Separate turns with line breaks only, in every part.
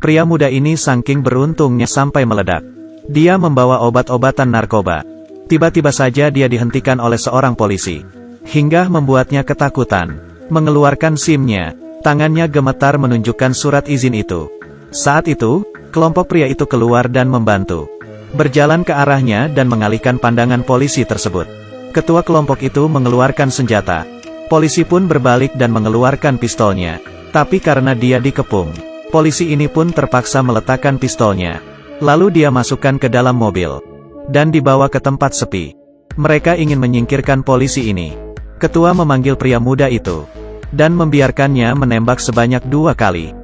Pria muda ini saking beruntungnya sampai meledak. Dia membawa obat-obatan narkoba. Tiba-tiba saja dia dihentikan oleh seorang polisi. Hingga membuatnya ketakutan. Mengeluarkan SIM-nya. Tangannya gemetar menunjukkan surat izin itu. Saat itu, kelompok pria itu keluar dan membantu. Berjalan ke arahnya dan mengalihkan pandangan polisi tersebut. Ketua kelompok itu mengeluarkan senjata. Polisi pun berbalik dan mengeluarkan pistolnya. Tapi karena dia dikepung, polisi ini pun terpaksa meletakkan pistolnya. Lalu dia masukkan ke dalam mobil. Dan dibawa ke tempat sepi. Mereka ingin menyingkirkan polisi ini. Ketua memanggil pria muda itu. Dan membiarkannya menembak sebanyak 2 kali.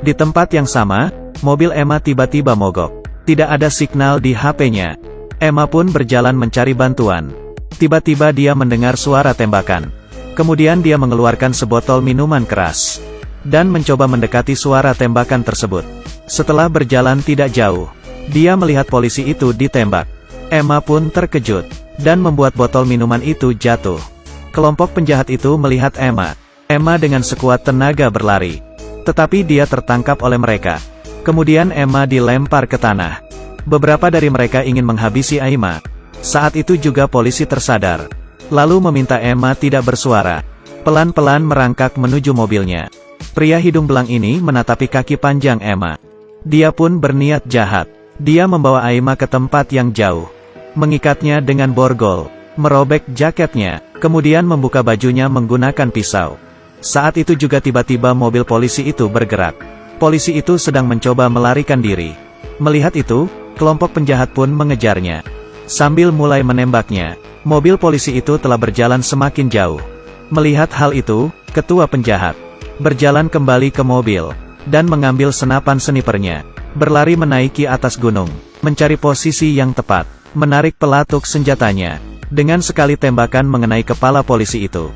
Di tempat yang sama, mobil Emma tiba-tiba mogok. Tidak ada signal di HP-nya. Emma pun berjalan mencari bantuan. Tiba-tiba dia mendengar suara tembakan. Kemudian dia mengeluarkan sebotol minuman keras. Dan mencoba mendekati suara tembakan tersebut. Setelah berjalan tidak jauh, dia melihat polisi itu ditembak. Emma pun terkejut. Dan membuat botol minuman itu jatuh. Kelompok penjahat itu melihat Emma. Emma dengan sekuat tenaga berlari. Tetapi dia tertangkap oleh mereka. Kemudian Emma dilempar ke tanah. Beberapa dari mereka ingin menghabisi Emma. Saat itu juga polisi tersadar. Lalu meminta Emma tidak bersuara. Pelan-pelan merangkak menuju mobilnya. Pria hidung belang ini menatapi kaki panjang Emma. Dia pun berniat jahat. Dia membawa Emma ke tempat yang jauh. Mengikatnya dengan borgol. Merobek jaketnya. Kemudian membuka bajunya menggunakan pisau. Saat itu juga tiba-tiba mobil polisi itu bergerak. Polisi itu sedang mencoba melarikan diri. Melihat itu, kelompok penjahat pun mengejarnya. Sambil mulai menembaknya, mobil polisi itu telah berjalan semakin jauh. Melihat hal itu, ketua penjahat berjalan kembali ke mobil, dan mengambil senapan snipernya. Berlari menaiki atas gunung, mencari posisi yang tepat, menarik pelatuk senjatanya. Dengan sekali tembakan mengenai kepala polisi itu.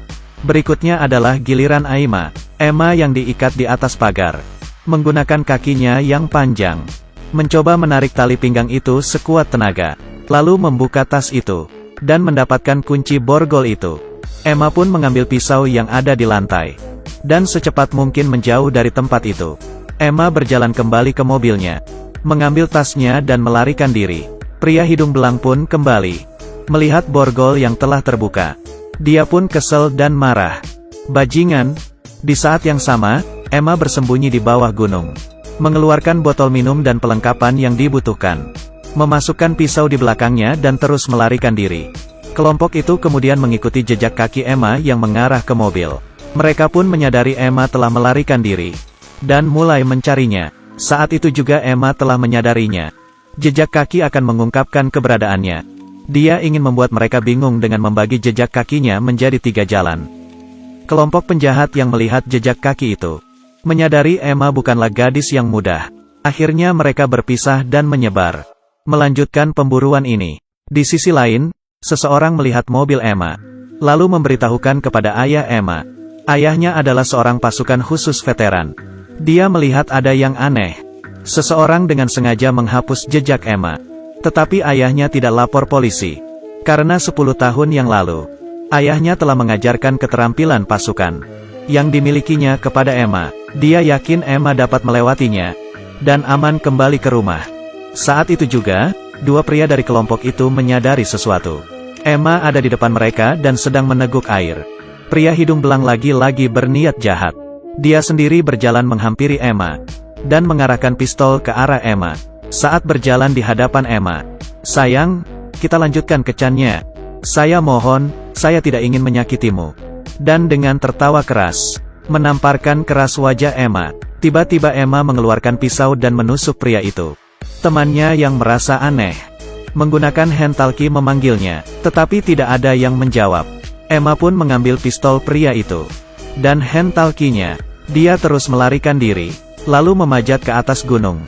Berikutnya adalah giliran Emma. Emma yang diikat di atas pagar. Menggunakan kakinya yang panjang. Mencoba menarik tali pinggang itu sekuat tenaga. Lalu membuka tas itu. Dan mendapatkan kunci borgol itu. Emma pun mengambil pisau yang ada di lantai. Dan secepat mungkin menjauh dari tempat itu. Emma berjalan kembali ke mobilnya. Mengambil tasnya dan melarikan diri. Pria hidung belang pun kembali. Melihat borgol yang telah terbuka. Dia pun kesel dan marah. Bajingan. Di saat yang sama, Emma bersembunyi di bawah gunung. Mengeluarkan botol minum dan perlengkapan yang dibutuhkan. Memasukkan pisau di belakangnya dan terus melarikan diri. Kelompok itu kemudian mengikuti jejak kaki Emma yang mengarah ke mobil. Mereka pun menyadari Emma telah melarikan diri. Dan mulai mencarinya. Saat itu juga Emma telah menyadarinya. Jejak kaki akan mengungkapkan keberadaannya. Dia ingin membuat mereka bingung dengan membagi jejak kakinya menjadi 3 jalan. Kelompok penjahat yang melihat jejak kaki itu. Menyadari Emma bukanlah gadis yang mudah. Akhirnya mereka berpisah dan menyebar. Melanjutkan pemburuan ini. Di sisi lain, seseorang melihat mobil Emma. Lalu memberitahukan kepada ayah Emma. Ayahnya adalah seorang pasukan khusus veteran. Dia melihat ada yang aneh. Seseorang dengan sengaja menghapus jejak Emma. Tetapi ayahnya tidak lapor polisi. Karena 10 tahun yang lalu, ayahnya telah mengajarkan keterampilan pasukan yang dimilikinya kepada Emma. Dia yakin Emma dapat melewatinya dan aman kembali ke rumah. Saat itu juga, 2 pria dari kelompok itu menyadari sesuatu. Emma ada di depan mereka dan sedang meneguk air. Pria hidung belang lagi-lagi berniat jahat. Dia sendiri berjalan menghampiri Emma dan mengarahkan pistol ke arah Emma. Saat berjalan di hadapan Emma, "Sayang, kita lanjutkan kencannya. Saya mohon, saya tidak ingin menyakitimu." Dan dengan tertawa keras, menamparkan keras wajah Emma. Tiba-tiba Emma mengeluarkan pisau dan menusuk pria itu. Temannya yang merasa aneh, menggunakan handtalki memanggilnya, tetapi tidak ada yang menjawab. Emma pun mengambil pistol pria itu. Dan handtalkinya. Dia terus melarikan diri, lalu memajat ke atas gunung.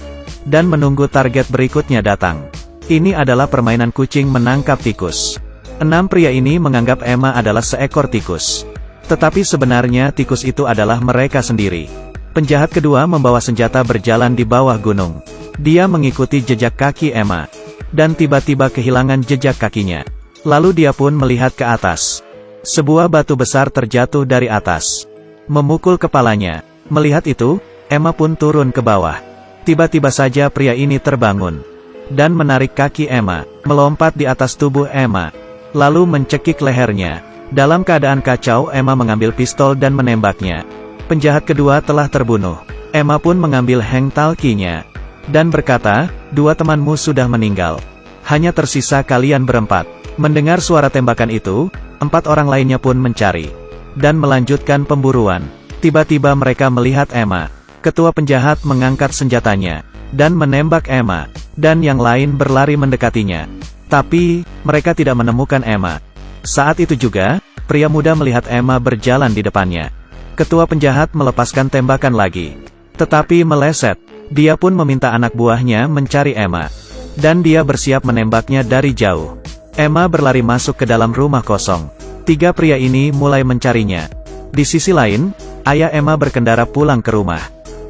Dan menunggu target berikutnya datang. Ini adalah permainan kucing menangkap tikus. 6 pria ini menganggap Emma adalah seekor tikus. Tetapi sebenarnya tikus itu adalah mereka sendiri. Penjahat kedua membawa senjata berjalan di bawah gunung. Dia mengikuti jejak kaki Emma. Dan tiba-tiba kehilangan jejak kakinya. Lalu dia pun melihat ke atas. Sebuah batu besar terjatuh dari atas. Memukul kepalanya. Melihat itu, Emma pun turun ke bawah. Tiba-tiba saja pria ini terbangun dan menarik kaki Emma, melompat di atas tubuh Emma, lalu mencekik lehernya. Dalam keadaan kacau, Emma mengambil pistol dan menembaknya. Penjahat kedua telah terbunuh. Emma pun mengambil hengtalkinya dan berkata, "Dua temanmu sudah meninggal. Hanya tersisa kalian berempat." Mendengar suara tembakan itu, 4 orang lainnya pun mencari dan melanjutkan pemburuan. Tiba-tiba mereka melihat Emma. Ketua penjahat mengangkat senjatanya dan menembak Emma, dan yang lain berlari mendekatinya. Tapi, mereka tidak menemukan Emma. Saat itu juga, pria muda melihat Emma berjalan di depannya. Ketua penjahat melepaskan tembakan lagi, tetapi meleset. Dia pun meminta anak buahnya mencari Emma, dan dia bersiap menembaknya dari jauh. Emma berlari masuk ke dalam rumah kosong. 3 pria ini mulai mencarinya. Di sisi lain, ayah Emma berkendara pulang ke rumah,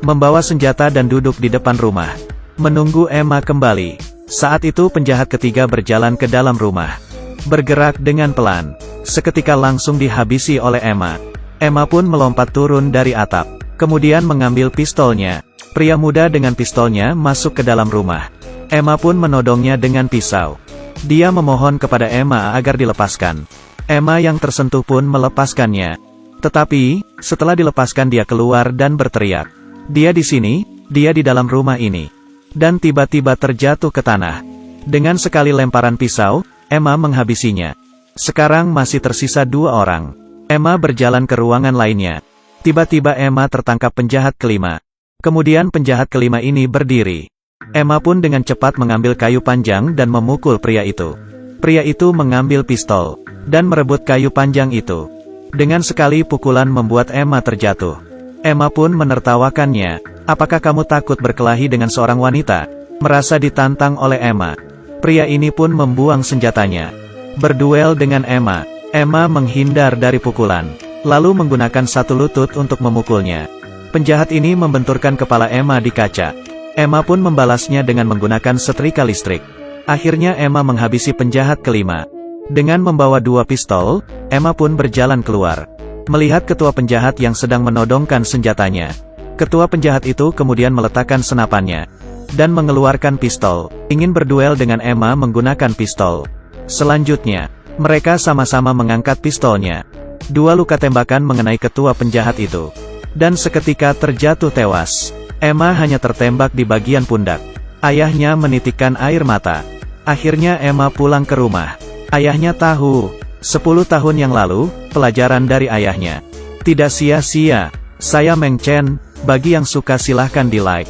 membawa senjata dan duduk di depan rumah, menunggu Emma kembali. Saat itu penjahat ketiga berjalan ke dalam rumah, bergerak dengan pelan. Seketika langsung dihabisi oleh Emma. Emma pun melompat turun dari atap, kemudian mengambil pistolnya. Pria muda dengan pistolnya masuk ke dalam rumah. Emma pun menodongnya dengan pisau. Dia memohon kepada Emma agar dilepaskan. Emma yang tersentuh pun melepaskannya. Tetapi, setelah dilepaskan dia keluar dan berteriak, "Dia di sini, dia di dalam rumah ini." Dan tiba-tiba terjatuh ke tanah. Dengan sekali lemparan pisau, Emma menghabisinya. Sekarang masih tersisa 2 orang. Emma berjalan ke ruangan lainnya. Tiba-tiba Emma tertangkap penjahat kelima. Kemudian penjahat kelima ini berdiri. Emma pun dengan cepat mengambil kayu panjang dan memukul pria itu. Pria itu mengambil pistol dan merebut kayu panjang itu. Dengan sekali pukulan membuat Emma terjatuh. Emma pun menertawakannya. "Apakah kamu takut berkelahi dengan seorang wanita?" Merasa ditantang oleh Emma, pria ini pun membuang senjatanya, berduel dengan Emma. Emma menghindar dari pukulan, lalu menggunakan satu lutut untuk memukulnya. Penjahat ini membenturkan kepala Emma di kaca. Emma pun membalasnya dengan menggunakan setrika listrik. Akhirnya Emma menghabisi penjahat kelima. Dengan membawa 2 pistol, Emma pun berjalan keluar, melihat ketua penjahat yang sedang menodongkan senjatanya. Ketua penjahat itu kemudian meletakkan senapannya dan mengeluarkan pistol, ingin berduel dengan Emma menggunakan pistol. Selanjutnya, mereka sama-sama mengangkat pistolnya. 2 luka tembakan mengenai ketua penjahat itu, dan seketika terjatuh tewas. Emma hanya tertembak di bagian pundak. Ayahnya menitikkan air mata. Akhirnya Emma pulang ke rumah. Ayahnya tahu, 10 tahun yang lalu, pelajaran dari ayahnya tidak sia-sia. Saya Meng Chen, bagi yang suka silahkan di like.